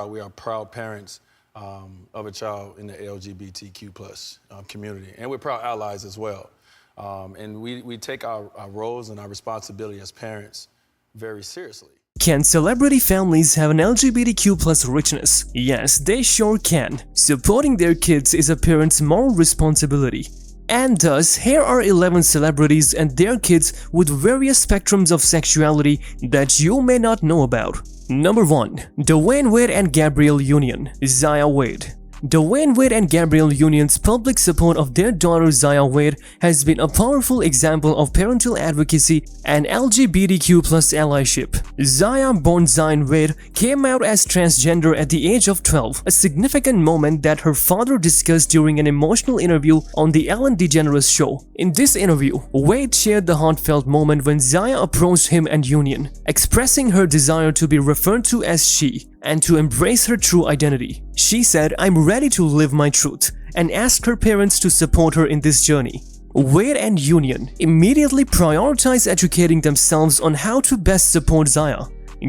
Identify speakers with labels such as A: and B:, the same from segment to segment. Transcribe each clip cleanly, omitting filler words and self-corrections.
A: We are proud parents of a child in the LGBTQ plus community, and we're proud allies as well. And we take our roles and our responsibility as parents very seriously.
B: Can celebrity families have an LGBTQ plus richness? Yes, they sure can. Supporting their kids is a parent's moral responsibility. And thus, here are 11 celebrities and their kids with various spectrums of sexuality that you may not know about. Number 1. Dwyane Wade and Gabrielle Union. Zaya Wade. Dwyane Wade and Gabrielle Union's public support of their daughter Zaya Wade has been a powerful example of parental advocacy and LGBTQ plus allyship. Zaya, born Dwyane Wade, came out as transgender at the age of 12, a significant moment that her father discussed during an emotional interview on the Ellen DeGeneres show. In this interview, Wade shared the heartfelt moment when Zaya approached him and Union, expressing her desire to be referred to as she and to embrace her true identity. She said, "I'm ready to live my truth," and asked her parents to support her in this journey. Wade and Union immediately prioritized educating themselves on how to best support Zaya.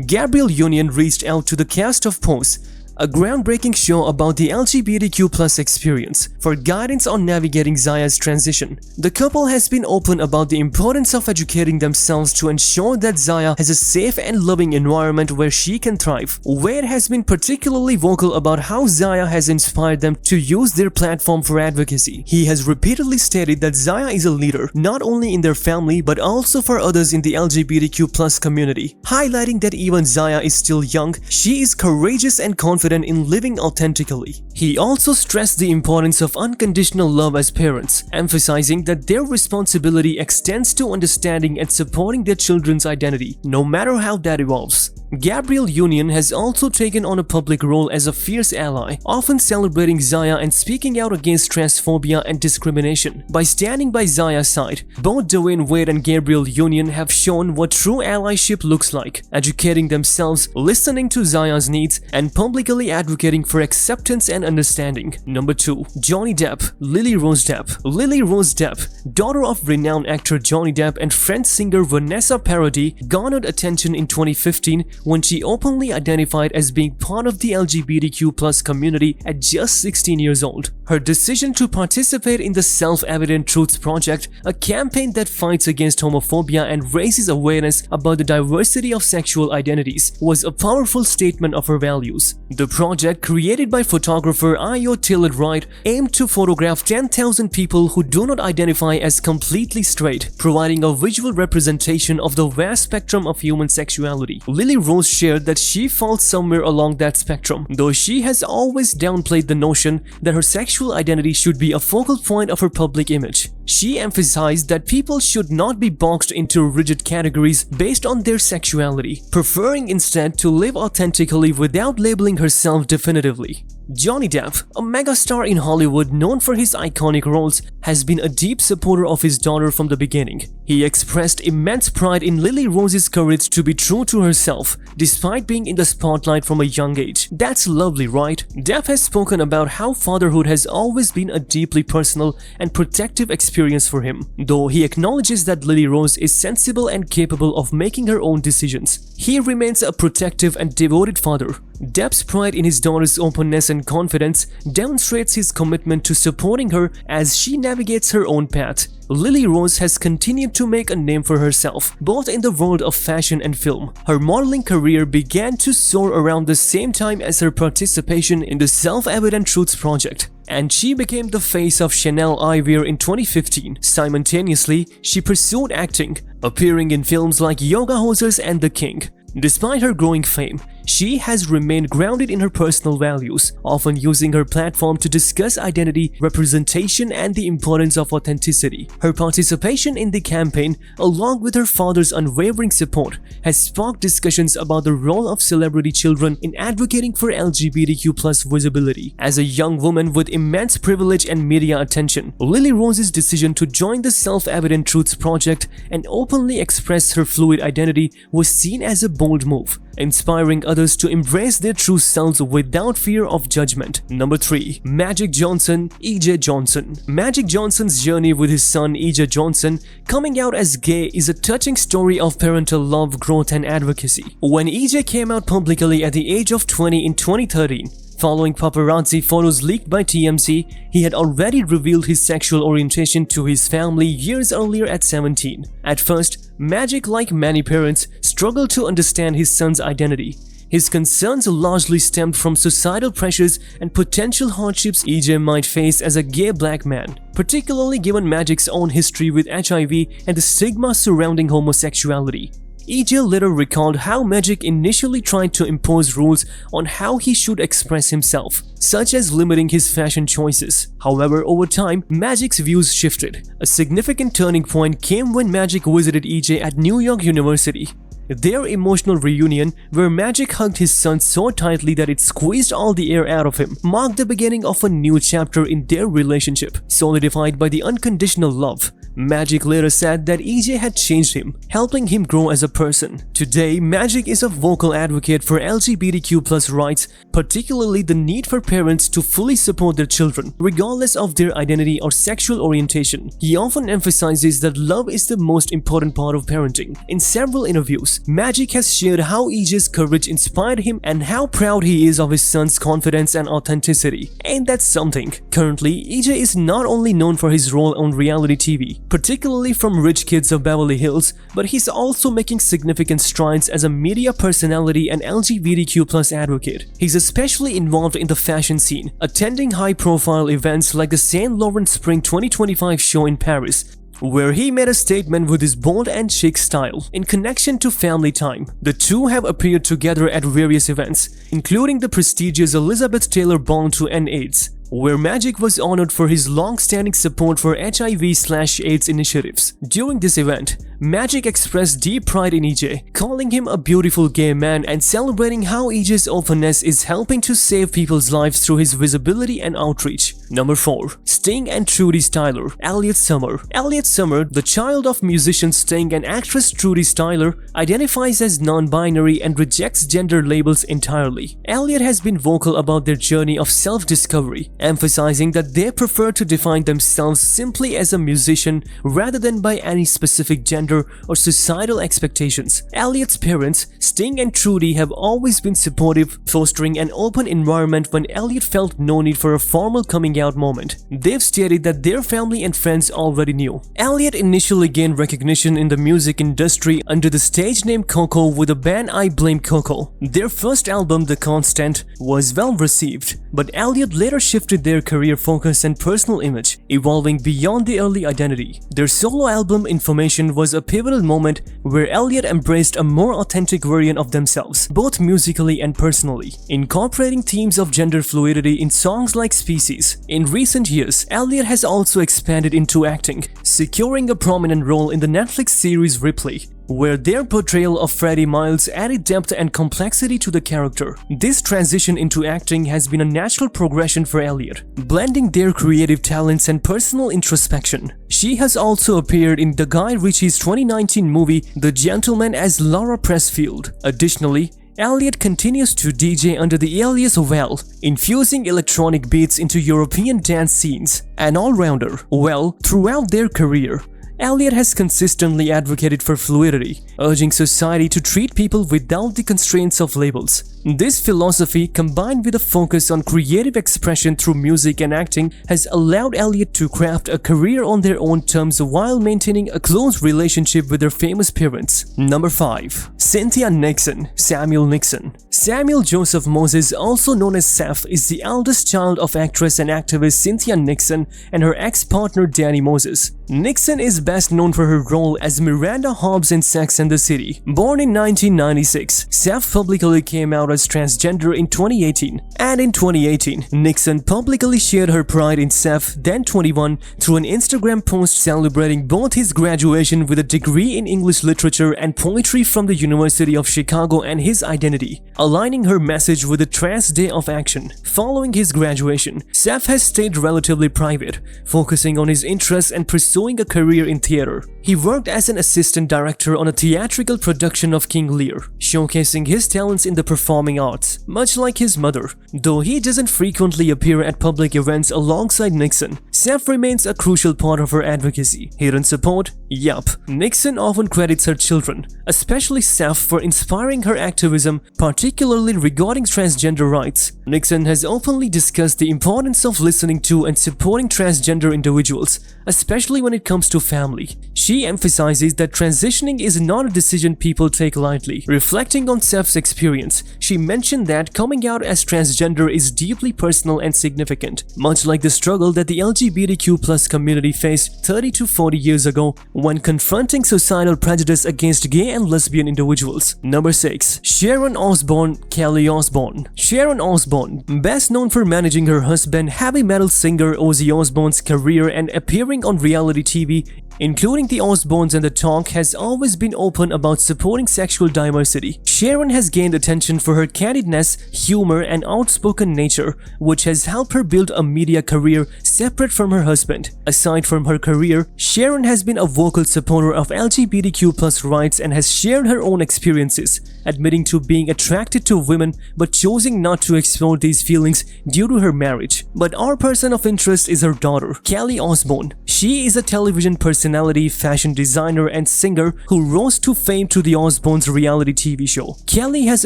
B: Gabrielle Union reached out to the cast of Pose, a groundbreaking show about the LGBTQ plus experience, for guidance on navigating Zaya's transition. The couple has been open about the importance of educating themselves to ensure that Zaya has a safe and loving environment where she can thrive. Wade has been particularly vocal about how Zaya has inspired them to use their platform for advocacy. He has repeatedly stated that Zaya is a leader, not only in their family but also for others in the LGBTQ plus community, highlighting that even Zaya is still young, she is courageous and confident in living authentically. He also stressed the importance of unconditional love as parents, emphasizing that their responsibility extends to understanding and supporting their children's identity, no matter how that evolves. Gabrielle Union has also taken on a public role as a fierce ally, often celebrating Zaya and speaking out against transphobia and discrimination. By standing by Zaya's side, both Dwyane Wade and Gabrielle Union have shown what true allyship looks like, educating themselves, listening to Zaya's needs, and publicly advocating for acceptance and understanding. Number 2. Johnny Depp, Lily Rose Depp. Lily Rose Depp, daughter of renowned actor Johnny Depp and French singer Vanessa Paradis, garnered attention in 2015 when she openly identified as being part of the LGBTQ plus community at just 16 years old. Her decision to participate in the Self-Evident Truths Project, a campaign that fights against homophobia and raises awareness about the diversity of sexual identities, was a powerful statement of her values. The project, created by photographer Ayo Taylor-Wright, aimed to photograph 10,000 people who do not identify as completely straight, providing a visual representation of the vast spectrum of human sexuality. Lily Rose shared that she falls somewhere along that spectrum, though she has always downplayed the notion that her sexual identity should be a focal point of her public image. She emphasized that people should not be boxed into rigid categories based on their sexuality, preferring instead to live authentically without labeling herself definitively. Johnny Depp, a megastar in Hollywood known for his iconic roles, has been a deep supporter of his daughter from the beginning. He expressed immense pride in Lily Rose's courage to be true to herself, despite being in the spotlight from a young age. That's lovely, right? Depp has spoken about how fatherhood has always been a deeply personal and protective experience for him, though he acknowledges that Lily Rose is sensible and capable of making her own decisions. He remains a protective and devoted father. Depp's pride in his daughter's openness and confidence demonstrates his commitment to supporting her as she navigates her own path. Lily Rose has continued to make a name for herself, both in the world of fashion and film. Her modeling career began to soar around the same time as her participation in the Self-Evident Truths Project, and she became the face of Chanel eyewear in 2015. Simultaneously, she pursued acting, appearing in films like Yoga Hosers and The King. Despite her growing fame, she has remained grounded in her personal values, often using her platform to discuss identity, representation, and the importance of authenticity. Her participation in the campaign, along with her father's unwavering support, has sparked discussions about the role of celebrity children in advocating for LGBTQ plus visibility. As a young woman with immense privilege and media attention, Lily Rose's decision to join the Self-Evident Truths Project and openly express her fluid identity was seen as a bold move. inspiring others to embrace their true selves without fear of judgment. Number 3. Magic Johnson, EJ Johnson. Magic Johnson's journey with his son EJ Johnson coming out as gay is a touching story of parental love, growth, and advocacy. When EJ came out publicly at the age of 20 in 2013, following paparazzi photos leaked by TMZ, he had already revealed his sexual orientation to his family years earlier at 17. At first, Magic, like many parents, struggled to understand his son's identity. His concerns largely stemmed from societal pressures and potential hardships EJ might face as a gay black man, particularly given Magic's own history with HIV and the stigma surrounding homosexuality. EJ later recalled how Magic initially tried to impose rules on how he should express himself, such as limiting his fashion choices. However, over time, Magic's views shifted. A significant turning point came when Magic visited EJ at New York University. Their emotional reunion, where Magic hugged his son so tightly that it squeezed all the air out of him, marked the beginning of a new chapter in their relationship, solidified by the unconditional love. Magic later said that EJ had changed him, helping him grow as a person. Today, Magic is a vocal advocate for LGBTQ+ rights, particularly the need for parents to fully support their children, regardless of their identity or sexual orientation. He often emphasizes that love is the most important part of parenting. In several interviews, Magic has shared how EJ's courage inspired him and how proud he is of his son's confidence and authenticity. Ain't that something? Currently, EJ is not only known for his role on reality TV, particularly from Rich Kids of Beverly Hills, but he's also making significant strides as a media personality and LGBTQ+ advocate. He's especially involved in the fashion scene, attending high-profile events like the Saint Laurent Spring 2025 show in Paris, where he made a statement with his bold and chic style. In connection to family time, the two have appeared together at various events, including the prestigious Elizabeth Taylor Ball to End AIDS, where Magic was honored for his long-standing support for HIV/AIDS initiatives. During this event, Magic expressed deep pride in EJ, calling him a beautiful gay man and celebrating how EJ's openness is helping to save people's lives through his visibility and outreach. Number 4. Sting and Trudy Styler. Elliot Summer. Elliot Summer, the child of musician Sting and actress Trudy Styler, identifies as non-binary and rejects gender labels entirely. Elliot has been vocal about their journey of self-discovery, emphasizing that they prefer to define themselves simply as a musician rather than by any specific gender or societal expectations. Elliot's parents, Sting and Trudy, have always been supportive, fostering an open environment when Elliot felt no need for a formal coming out moment. They've stated that their family and friends already knew. Elliot initially gained recognition in the music industry under the stage name Coco with the band I Blame Coco. Their first album, The Constant, was well received, but Elliot later shifted their career focus and personal image, evolving beyond the early identity. Their solo album Information was a pivotal moment where Elliot embraced a more authentic version of themselves, both musically and personally, incorporating themes of gender fluidity in songs like Species. In recent years, Elliot has also expanded into acting, securing a prominent role in the Netflix series Ripley, where their portrayal of Freddie Miles added depth and complexity to the character. This transition into acting has been a natural progression for Elliot, blending their creative talents and personal introspection. She has also appeared in the Guy Ritchie's 2019 movie The Gentleman as Laura Pressfield. Additionally, Elliot continues to DJ under the alias Well, infusing electronic beats into European dance scenes. An all-rounder, Well, throughout their career, Elliot has consistently advocated for fluidity, urging society to treat people without the constraints of labels. This philosophy, combined with a focus on creative expression through music and acting, has allowed Elliot to craft a career on their own terms while maintaining a close relationship with their famous parents. Number 5. Cynthia Nixon. Samuel Nixon. Samuel Joseph Moses, also known as Seth, is the eldest child of actress and activist Cynthia Nixon and her ex-partner Danny Moses. Nixon is best known for her role as Miranda Hobbs in Sex and the City. Born in 1996, Seth publicly came out as transgender in 2018. And in 2018, Nixon publicly shared her pride in Seth, then 21, through an Instagram post celebrating both his graduation with a degree in English literature and poetry from the University of Chicago and his identity, aligning her message with the Trans Day of Action. Following his graduation, Seth has stayed relatively private, focusing on his interests and pursuing pursuing a career in theater. He worked as an assistant director on a theatrical production of King Lear, showcasing his talents in the performing arts, much like his mother. Though he doesn't frequently appear at public events alongside Nixon, Seth remains a crucial part of her advocacy. Hidden support? Yup. Nixon often credits her children, especially Seth, for inspiring her activism, particularly regarding transgender rights. Nixon has openly discussed the importance of listening to and supporting transgender individuals, especially when it comes to family. She emphasizes that transitioning is not a decision people take lightly. Reflecting on Seth's experience, she mentioned that coming out as transgender is deeply personal and significant, much like the struggle that the LGBTQ+ community faced 30 to 40 years ago when confronting societal prejudice against gay and lesbian individuals. Number 6. Sharon Osbourne, Kelly Osbourne. Sharon Osbourne, best known for managing her husband, heavy metal singer Ozzy Osbourne's career and appearing on reality TV, including The Osbournes and The Talk, has always been open about supporting sexual diversity. Sharon has gained attention for her candidness, humor, and outspoken nature, which has helped her build a media career separate from her husband. Aside from her career, Sharon has been a vocal supporter of LGBTQ+ rights and has shared her own experiences, admitting to being attracted to women but choosing not to explore these feelings due to her marriage. But our person of interest is her daughter, Kelly Osbourne. She is a television personality, fashion designer, and singer who rose to fame through the Osbournes reality TV show. Kelly has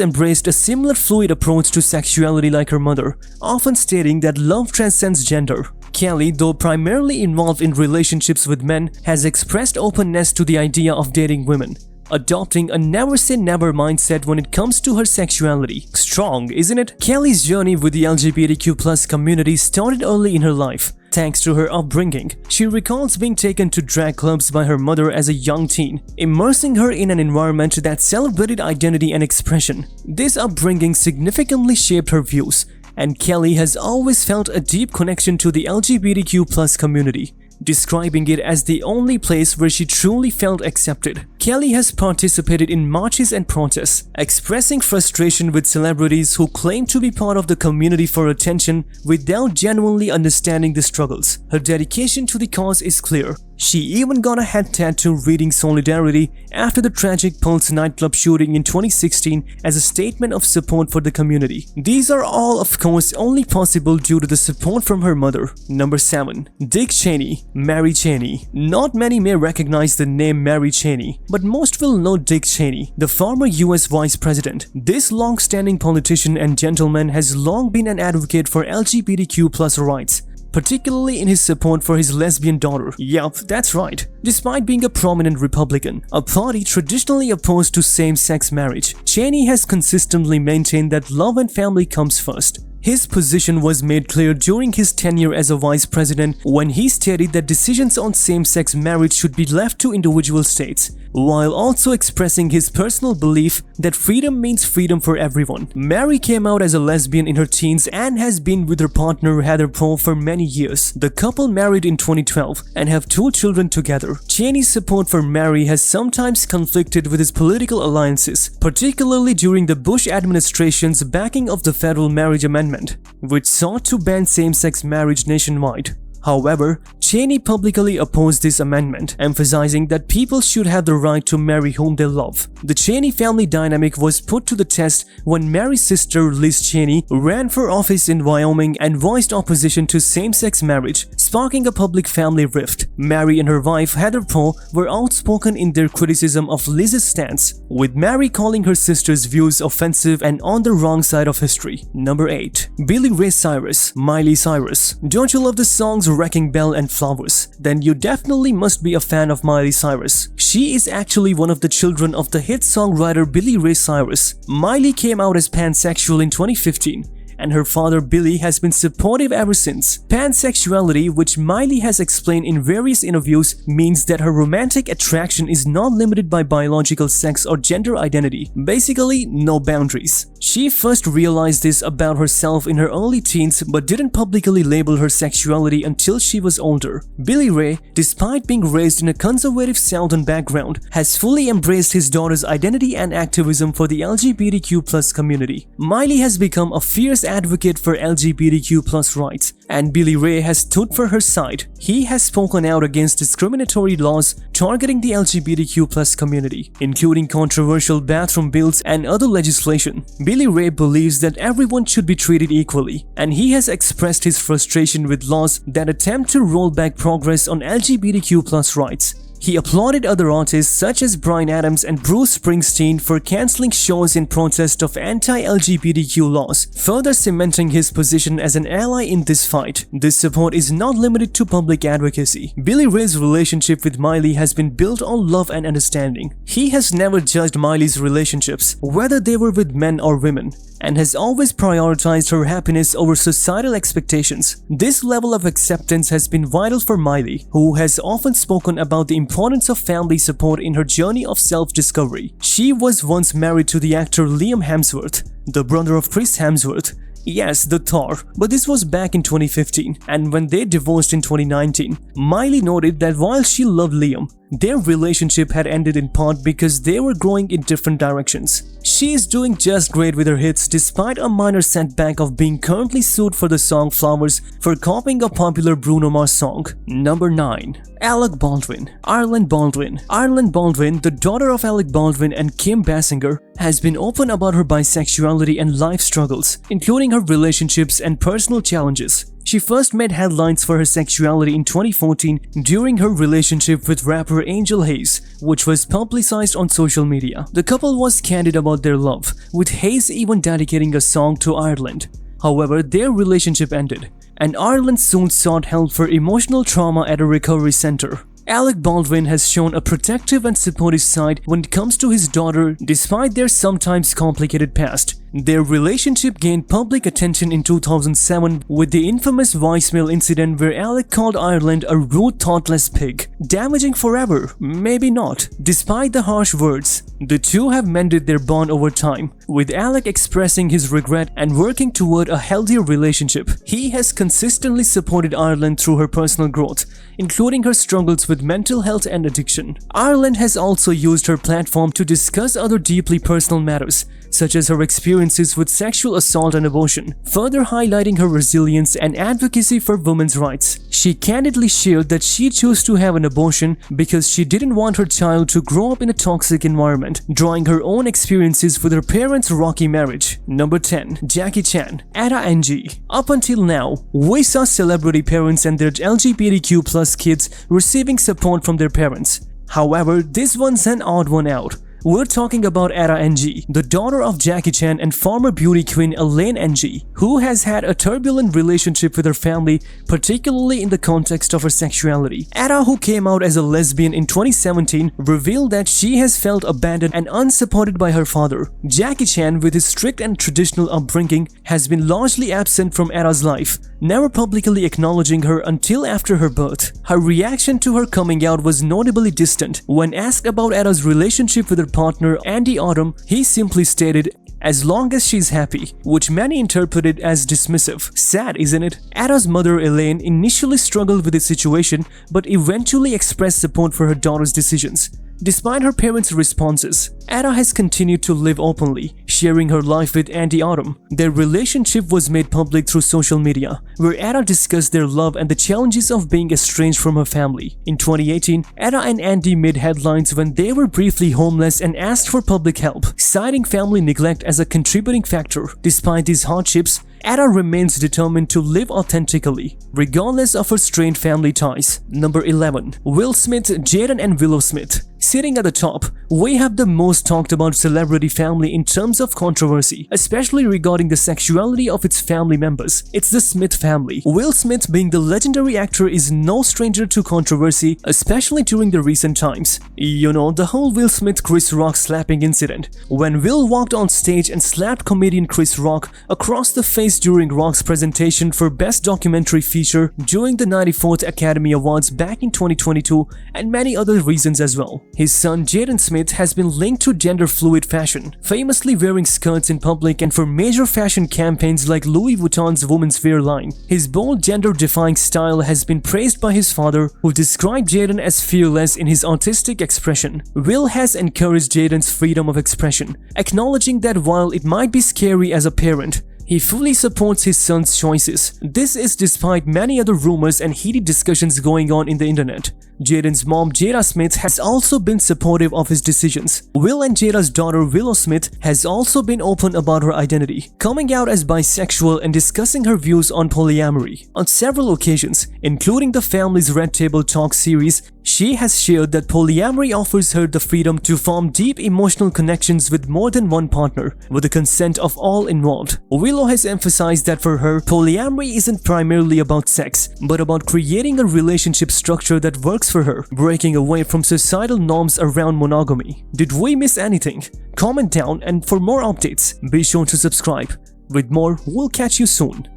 B: embraced a similar fluid approach to sexuality like her mother, often stating that love transcends gender. Kelly, though primarily involved in relationships with men, has expressed openness to the idea of dating women, adopting a never-say-never mindset when it comes to her sexuality. Strong, isn't it? Kelly's journey with the LGBTQ+ community started early in her life. Thanks to her upbringing, she recalls being taken to drag clubs by her mother as a young teen, immersing her in an environment that celebrated identity and expression. This upbringing significantly shaped her views, and Kelly has always felt a deep connection to the LGBTQ+ community, describing it as the only place where she truly felt accepted. Kelly has participated in marches and protests, expressing frustration with celebrities who claim to be part of the community for attention without genuinely understanding the struggles. Her dedication to the cause is clear. She even got a head tattoo reading solidarity after the tragic Pulse nightclub shooting in 2016 as a statement of support for the community. These are all, of course, only possible due to the support from her mother. Number 7. Dick Cheney, Mary Cheney. Not many may recognize the name Mary Cheney, but most will know Dick Cheney, the former US Vice President. This long-standing politician and gentleman has long been an advocate for LGBTQ+ rights, particularly in his support for his lesbian daughter. Yup, that's right. Despite being a prominent Republican, a party traditionally opposed to same-sex marriage, Cheney has consistently maintained that love and family comes first. His position was made clear during his tenure as a vice president when he stated that decisions on same-sex marriage should be left to individual states, while also expressing his personal belief that freedom means freedom for everyone. Mary came out as a lesbian in her teens and has been with her partner Heather Poe for many years. The couple married in 2012 and have 2 children together. Cheney's support for Mary has sometimes conflicted with his political alliances, particularly during the Bush administration's backing of the federal marriage amendment, which sought to ban same-sex marriage nationwide. However, Cheney publicly opposed this amendment, emphasizing that people should have the right to marry whom they love. The Cheney family dynamic was put to the test when Mary's sister Liz Cheney ran for office in Wyoming and voiced opposition to same-sex marriage, sparking a public family rift. Mary and her wife Heather Poe were outspoken in their criticism of Liz's stance, with Mary calling her sister's views offensive and on the wrong side of history. Number 8. Billy Ray Cyrus, Miley Cyrus. Don't you love the songs Wrecking Bell and Flowers? Then you definitely must be a fan of Miley Cyrus. She is actually one of the children of the hit songwriter Billy Ray Cyrus. Miley came out as pansexual in 2015, and her father Billy has been supportive ever since. Pansexuality, which Miley has explained in various interviews, means that her romantic attraction is not limited by biological sex or gender identity. Basically, no boundaries. She first realized this about herself in her early teens but didn't publicly label her sexuality until she was older. Billy Ray, despite being raised in a conservative Southern background, has fully embraced his daughter's identity and activism for the LGBTQ+ community. Miley has become a fierce advocate for LGBTQ+ rights, and Billy Ray has stood for her side. He has spoken out against discriminatory laws targeting the LGBTQ+ community, including controversial bathroom bills and other legislation. Billy Ray believes that everyone should be treated equally, and he has expressed his frustration with laws that attempt to roll back progress on LGBTQ+ rights. He applauded other artists such as Bryan Adams and Bruce Springsteen for cancelling shows in protest of anti-LGBTQ laws, further cementing his position as an ally in this fight. This support is not limited to public advocacy. Billy Ray's relationship with Miley has been built on love and understanding. He has never judged Miley's relationships, whether they were with men or women, and has always prioritized her happiness over societal expectations. This level of acceptance has been vital for Miley, who has often spoken about the importance of family support in her journey of self-discovery. She was once married to the actor Liam Hemsworth, the brother of Chris Hemsworth. Yes, the Thor, but this was back in 2015, and when they divorced in 2019, Miley noted that while she loved Liam, their relationship had ended in part because they were growing in different directions. She is doing just great with her hits despite a minor setback of being currently sued for the song Flowers for copying a popular Bruno Mars song. Number 9. Alec Baldwin. Ireland Baldwin. Ireland Baldwin, the daughter of Alec Baldwin and Kim Basinger, has been open about her bisexuality and life struggles, including her relationships and personal challenges. She first made headlines for her sexuality in 2014 during her relationship with rapper Angel Hayes, which was publicized on social media. The couple was candid about their love, with Hayes even dedicating a song to Ireland. However, their relationship ended, and Ireland soon sought help for emotional trauma at a recovery center. Alec Baldwin has shown a protective and supportive side when it comes to his daughter despite their sometimes complicated past. Their relationship gained public attention in 2007 with the infamous voicemail incident where Alec called Ireland a rude, thoughtless pig. Damaging forever? Maybe not. Despite the harsh words, the two have mended their bond over time, with Alec expressing his regret and working toward a healthier relationship. He has consistently supported Ireland through her personal growth, including her struggles with mental health and addiction. Ireland has also used her platform to discuss other deeply personal matters, such as her experiences with sexual assault and abortion, further highlighting her resilience and advocacy for women's rights. She candidly shared that she chose to have an abortion because she didn't want her child to grow up in a toxic environment, drawing her own experiences with her parents' rocky marriage. Number 10. Jackie Chan. Ada NG. Up until now, we saw celebrity parents and their LGBTQ+ kids receiving support from their parents. However, this one's an odd one out. We're talking about Ada NG, the daughter of Jackie Chan and former beauty queen Elaine NG, who has had a turbulent relationship with her family, particularly in the context of her sexuality. Ada, who came out as a lesbian in 2017, revealed that she has felt abandoned and unsupported by her father. Jackie Chan, with his strict and traditional upbringing, has been largely absent from Ada's life, never publicly acknowledging her until after her birth. Her reaction to her coming out was notably distant. When asked about Ada's relationship with her partner Andy Autumn, he simply stated, "As long as she's happy," which many interpreted as dismissive. Sad, isn't it? Ada's mother Elaine initially struggled with the situation but eventually expressed support for her daughter's decisions. Despite her parents' responses, Ada has continued to live openly, sharing her life with Andy Autumn. Their relationship was made public through social media, where Ada discussed their love and the challenges of being estranged from her family. In 2018, Ada and Andy made headlines when they were briefly homeless and asked for public help, citing family neglect as a contributing factor. Despite these hardships, Ada remains determined to live authentically, regardless of her strained family ties. Number 11. Will Smith, Jaden and Willow Smith. Sitting at the top, we have the most talked about celebrity family in terms of controversy, especially regarding the sexuality of its family members. It's the Smith family. Will Smith, being the legendary actor, is no stranger to controversy, especially during the recent times. You know, the whole Will Smith-Chris Rock slapping incident, when Will walked on stage and slapped comedian Chris Rock across the face during Rock's presentation for Best Documentary Feature during the 94th Academy Awards back in 2022, and many other reasons as well. His son Jaden Smith has been linked to gender-fluid fashion, famously wearing skirts in public and for major fashion campaigns like Louis Vuitton's women's wear line. His bold, gender-defying style has been praised by his father, who described Jaden as fearless in his artistic expression. Will has encouraged Jaden's freedom of expression, acknowledging that while it might be scary as a parent, he fully supports his son's choices. This is despite many other rumors and heated discussions going on in the internet. Jaden's mom, Jada Smith, has also been supportive of his decisions. Will and Jada's daughter, Willow Smith, has also been open about her identity, coming out as bisexual and discussing her views on polyamory. On several occasions, including the family's Red Table Talk series, she has shared that polyamory offers her the freedom to form deep emotional connections with more than one partner, with the consent of all involved. Willow has emphasized that for her, polyamory isn't primarily about sex, but about creating a relationship structure that works for her, breaking away from societal norms around monogamy. Did we miss anything? Comment down, and for more updates, be sure to subscribe. With more, we'll catch you soon.